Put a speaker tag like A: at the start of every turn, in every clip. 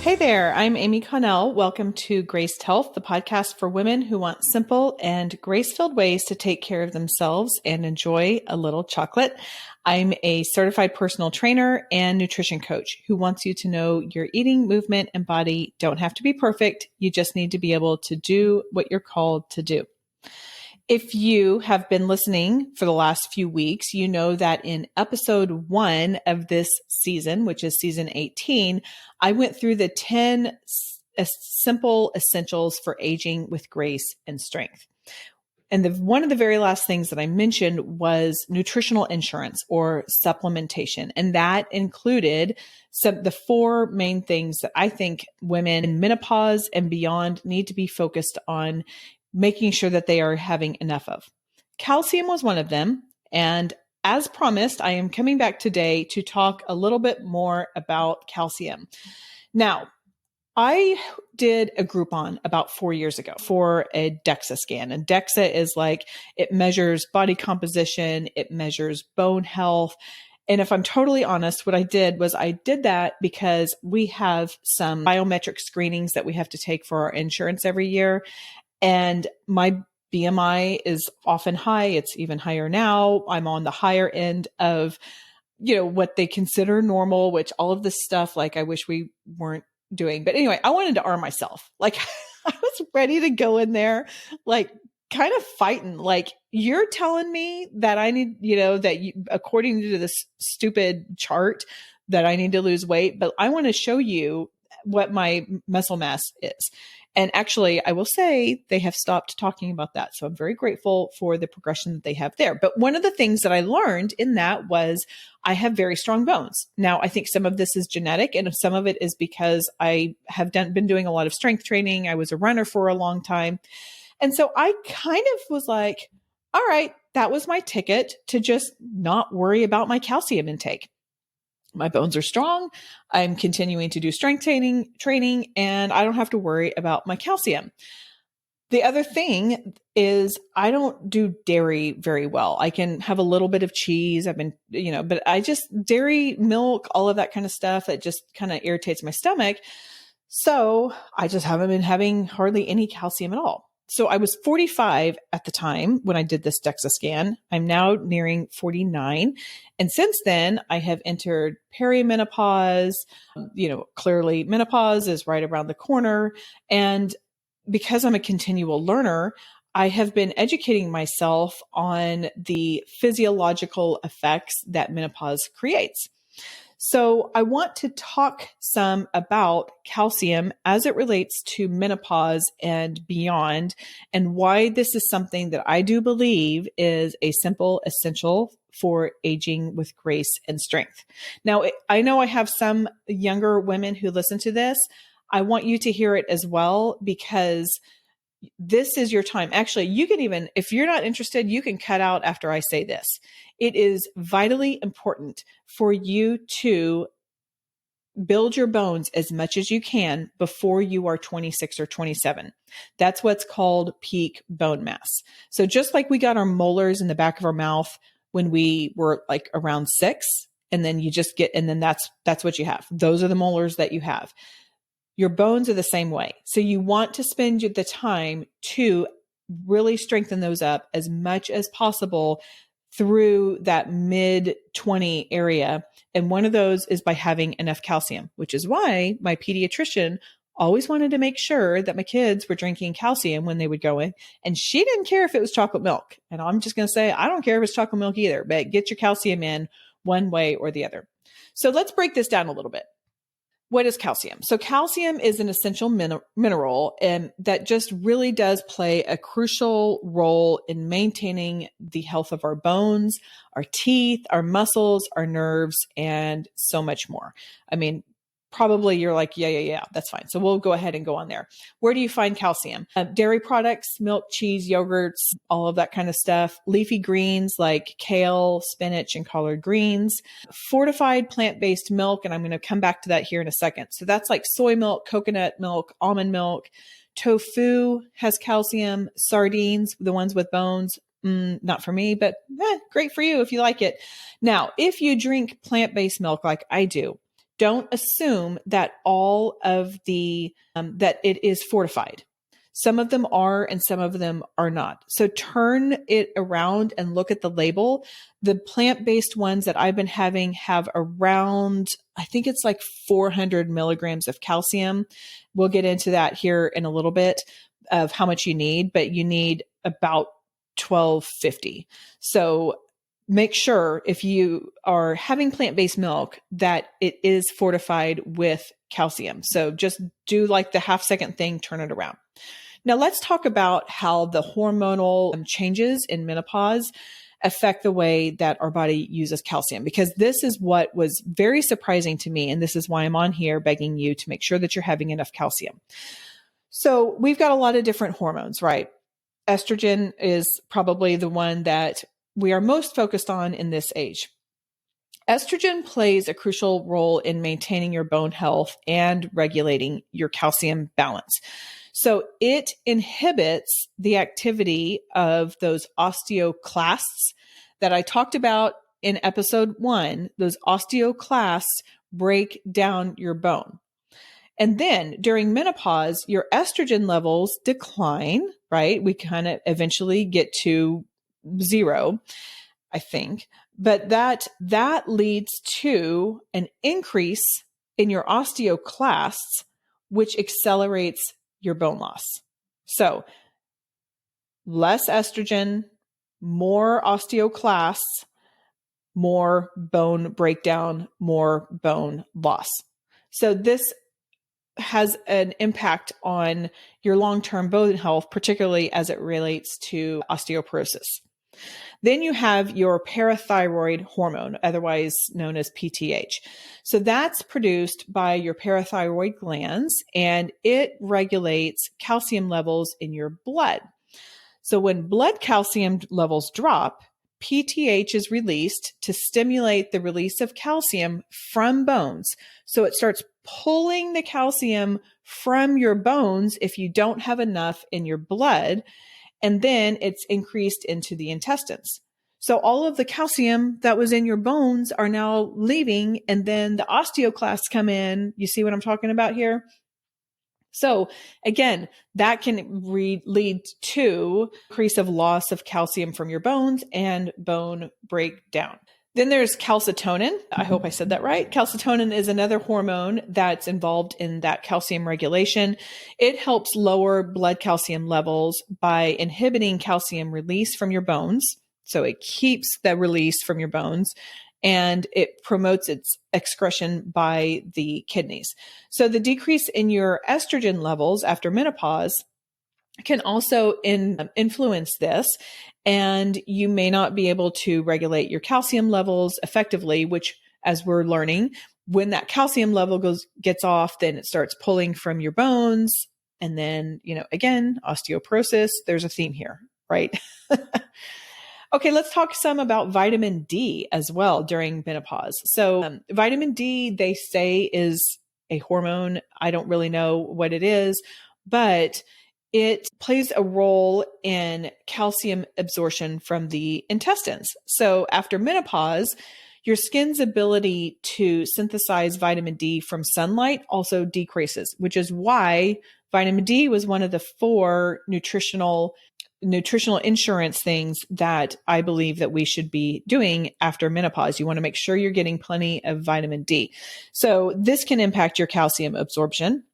A: Hey there, I'm Amy Connell. Welcome to Graced Health, the podcast for women who want simple and grace-filled ways to take care of themselves and enjoy a little chocolate. I'm a certified personal trainer and nutrition coach who wants you to know your eating, movement, and body don't have to be perfect. You just need to be able to do what you're called to do. If you have been listening for the last few weeks, you know that in episode 1 of this season, which is season 18, I went through the 10 simple essentials for aging with grace and strength. And one of the very last things that I mentioned was nutritional insurance or supplementation. And that included the 4 main things that I think women in menopause and beyond need to be focused on making sure that they are having enough of. Calcium was one of them. And as promised, I am coming back today to talk a little bit more about calcium. Now, I did a Groupon about 4 years ago for a DEXA scan. And DEXA is like, it measures body composition, it measures bone health. And if I'm totally honest, what I did was I did that because we have some biometric screenings that we have to take for our insurance every year. And my BMI is often high. It's even higher now. I'm on the higher end of, what they consider normal, which all of this stuff, like I wish we weren't doing. But anyway, I wanted to arm myself. Like I was ready to go in there, like kind of fighting. Like you're telling me that I need, according to this stupid chart that I need to lose weight, but I want to show you what my muscle mass is. And actually, I will say they have stopped talking about that. So I'm very grateful for the progression that they have there. But one of the things that I learned in that was I have very strong bones. Now, I think some of this is genetic and some of it is because I have been doing a lot of strength training. I was a runner for a long time. And so I kind of was like, all right, that was my ticket to just not worry about my calcium intake. My bones are strong. I'm continuing to do strength training, and I don't have to worry about my calcium. The other thing is I don't do dairy very well. I can have a little bit of cheese. But dairy, milk, all of that kind of stuff, it just kind of irritates my stomach. So I just haven't been having hardly any calcium at all. So I was 45 at the time when I did this DEXA scan. I'm now nearing 49. And since then, I have entered perimenopause. Clearly menopause is right around the corner. And because I'm a continual learner, I have been educating myself on the physiological effects that menopause creates. So I want to talk some about calcium as it relates to menopause and beyond, and why this is something that I do believe is a simple essential for aging with grace and strength. Now, I know I have some younger women who listen to this. I want you to hear it as well, because this is your time. Actually, you can even, if you're not interested, you can cut out after I say this. It is vitally important for you to build your bones as much as you can before you are 26 or 27. That's what's called peak bone mass. So just like we got our molars in the back of our mouth when we were like around 6, and then that's what you have. Those are the molars that you have. Your bones are the same way. So you want to spend the time to really strengthen those up as much as possible through that mid-20 area. And one of those is by having enough calcium, which is why my pediatrician always wanted to make sure that my kids were drinking calcium when they would go in. And she didn't care if it was chocolate milk. And I'm just going to say, I don't care if it's chocolate milk either, but get your calcium in one way or the other. So let's break this down a little bit. What is calcium? So calcium is an essential mineral, and that just really does play a crucial role in maintaining the health of our bones, our teeth, our muscles, our nerves, and so much more. I mean, probably you're like, yeah, that's fine. So we'll go ahead and go on there. Where do you find calcium? Dairy products, milk, cheese, yogurts, all of that kind of stuff. Leafy greens like kale, spinach, and collard greens. Fortified plant-based milk, and I'm going to come back to that here in a second. So that's like soy milk, coconut milk, almond milk. Tofu has calcium. Sardines, the ones with bones, not for me, but great for you if you like it. Now, if you drink plant-based milk like I do, don't assume that all of that it is fortified. Some of them are and some of them are not. So turn it around and look at the label. The plant-based ones that I've been having have around, I think it's like 400 milligrams of calcium. We'll get into that here in a little bit of how much you need, but you need about 1250. So make sure if you are having plant-based milk that it is fortified with calcium. So just do like the half-second thing, turn it around. Now let's talk about how the hormonal changes in menopause affect the way that our body uses calcium, because this is what was very surprising to me. And this is why I'm on here begging you to make sure that you're having enough calcium. So we've got a lot of different hormones, right? Estrogen is probably the one that we are most focused on in this age. Estrogen plays a crucial role in maintaining your bone health and regulating your calcium balance. So it inhibits the activity of those osteoclasts that I talked about in episode 1. Those osteoclasts break down your bone. And then during menopause, your estrogen levels decline, right? We kind of eventually get to 0, I think. But that leads to an increase in your osteoclasts, which accelerates your bone loss. So less estrogen, more osteoclasts, more bone breakdown, more bone loss. So this has an impact on your long-term bone health, particularly as it relates to osteoporosis. Then you have your parathyroid hormone, otherwise known as PTH. So that's produced by your parathyroid glands, and it regulates calcium levels in your blood. So when blood calcium levels drop, PTH is released to stimulate the release of calcium from bones. So it starts pulling the calcium from your bones if you don't have enough in your blood. And then it's increased into the intestines. So all of the calcium that was in your bones are now leaving, and then the osteoclasts come in. You see what I'm talking about here? So again, that can lead to increase of loss of calcium from your bones and bone breakdown. Then there's calcitonin. I hope I said that right. Calcitonin is another hormone that's involved in that calcium regulation. It helps lower blood calcium levels by inhibiting calcium release from your bones. So it keeps the release from your bones, and it promotes its excretion by the kidneys. So the decrease in your estrogen levels after menopause can also influence this, and you may not be able to regulate your calcium levels effectively, which, as we're learning, when that calcium level gets off, then it starts pulling from your bones. And then, again, osteoporosis, there's a theme here, right? Okay, let's talk some about vitamin D as well during menopause. So vitamin D, they say, is a hormone. I don't really know what it is, but it plays a role in calcium absorption from the intestines. So after menopause, your skin's ability to synthesize vitamin D from sunlight also decreases, which is why vitamin D was one of the 4 nutritional insurance things that I believe that we should be doing after menopause. You want to make sure you're getting plenty of vitamin D. So this can impact your calcium absorption.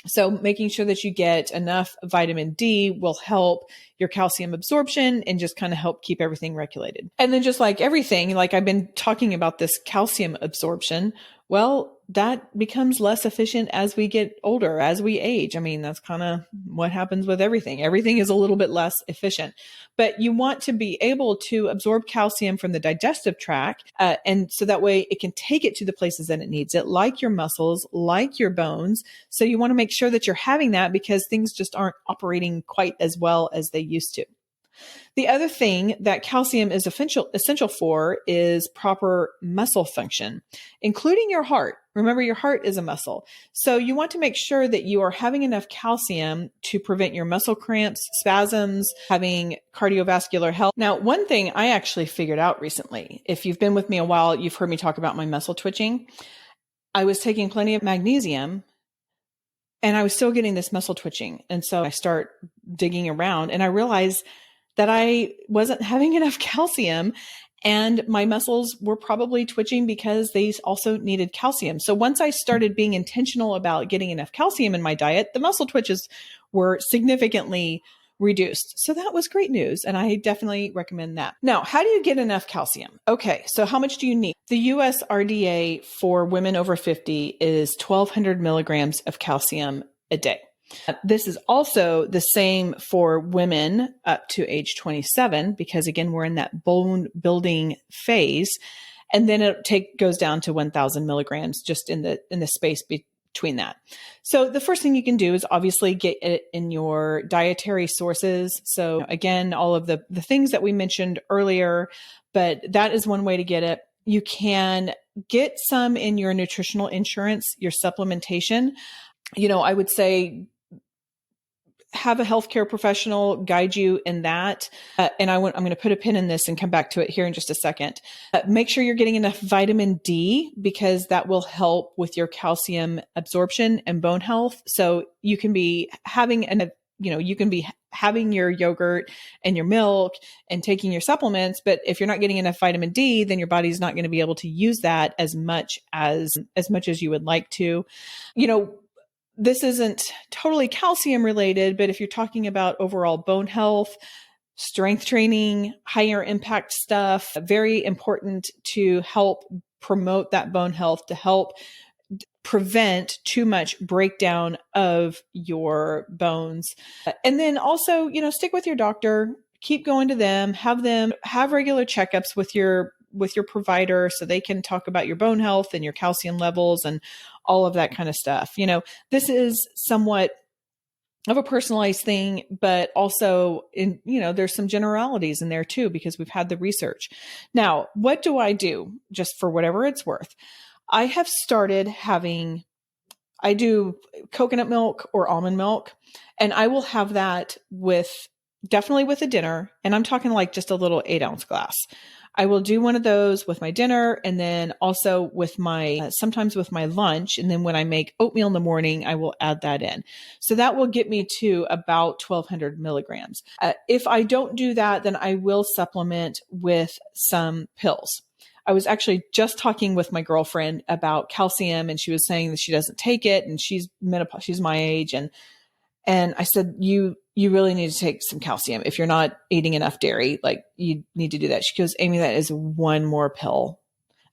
A: So making sure that you get enough vitamin D will help your calcium absorption and just kind of help keep everything regulated. And then just like everything, like I've been talking about this calcium absorption, well, that becomes less efficient as we get older, as we age. I mean, that's kind of what happens with everything. Everything is a little bit less efficient, but you want to be able to absorb calcium from the digestive tract. And so that way it can take it to the places that it needs it, like your muscles, like your bones. So you want to make sure that you're having that, because things just aren't operating quite as well as they used to. The other thing that calcium is essential for is proper muscle function, including your heart. Remember, your heart is a muscle. So you want to make sure that you are having enough calcium to prevent your muscle cramps, spasms, having cardiovascular health. Now, one thing I actually figured out recently, if you've been with me a while, you've heard me talk about my muscle twitching. I was taking plenty of magnesium and I was still getting this muscle twitching. And so I start digging around and I realized that I wasn't having enough calcium and my muscles were probably twitching because they also needed calcium. So once I started being intentional about getting enough calcium in my diet, the muscle twitches were significantly reduced. So that was great news. And I definitely recommend that. Now, how do you get enough calcium? Okay. So how much do you need? The US RDA for women over 50 is 1,200 milligrams of calcium a day. This is also the same for women up to age 27, because again, we're in that bone building phase. And then it goes down to 1,000 milligrams just in the space between that. So the first thing you can do is obviously get it in your dietary sources. So again, all of the things that we mentioned earlier, but that is one way to get it. You can get some in your nutritional insurance, your supplementation. I would say have a healthcare professional guide you in that. And I'm going to put a pin in this and come back to it here in just a second. Make sure you're getting enough vitamin D because that will help with your calcium absorption and bone health. So you can be having having your yogurt and your milk and taking your supplements, but if you're not getting enough vitamin D, then your body's not going to be able to use that as much as you would like to. This isn't totally calcium related, but if you're talking about overall bone health, strength training, higher impact stuff, very important to help promote that bone health, to help prevent too much breakdown of your bones. And then also, stick with your doctor, keep going to them, have regular checkups with your provider so they can talk about your bone health and your calcium levels and all of that kind of stuff. This is somewhat of a personalized thing, but also there's some generalities in there too, because we've had the research. Now, what do I do just for whatever it's worth? I have started I do coconut milk or almond milk, and I will have that definitely with a dinner. And I'm talking like just a little 8-ounce glass. I will do one of those with my dinner and then also with sometimes with my lunch. And then when I make oatmeal in the morning, I will add that in. So that will get me to about 1,200 milligrams. If I don't do that, then I will supplement with some pills. I was actually just talking with my girlfriend about calcium and she was saying that she doesn't take it and she's menopause, she's my age. And I said, you really need to take some calcium. If you're not eating enough dairy, like you need to do that. She goes, Amy, that is one more pill.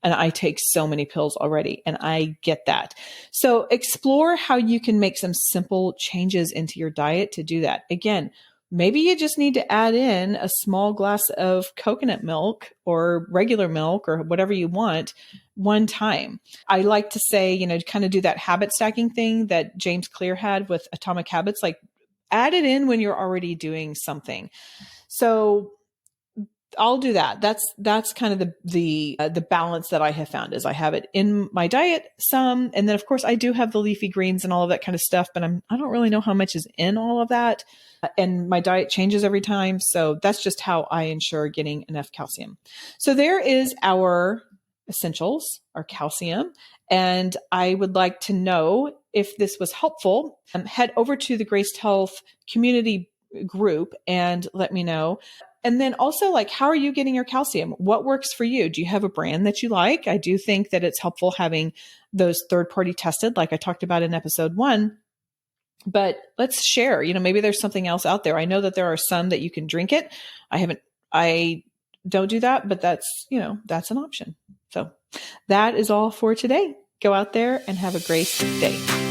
A: And I take so many pills already and I get that. So explore how you can make some simple changes into your diet to do that. Again, maybe you just need to add in a small glass of coconut milk or regular milk or whatever you want one time. I like to say, kind of do that habit stacking thing that James Clear had with Atomic Habits, like add it in when you're already doing something. So I'll do that. That's kind of the balance that I have found is I have it in my diet some, and then of course I do have the leafy greens and all of that kind of stuff, but I don't really know how much is in all of that. And my diet changes every time. So that's just how I ensure getting enough calcium. So there is our essentials, our calcium. And I would like to know if this was helpful. Head over to the Graced Health community group and let me know. And then also, how are you getting your calcium? What works for you? Do you have a brand that you like? I do think that it's helpful having those third-party tested, like I talked about in episode 1. But let's share, maybe there's something else out there. I know that there are some that you can drink it. I don't do that, but that's an option. So that is all for today. Go out there and have a great day.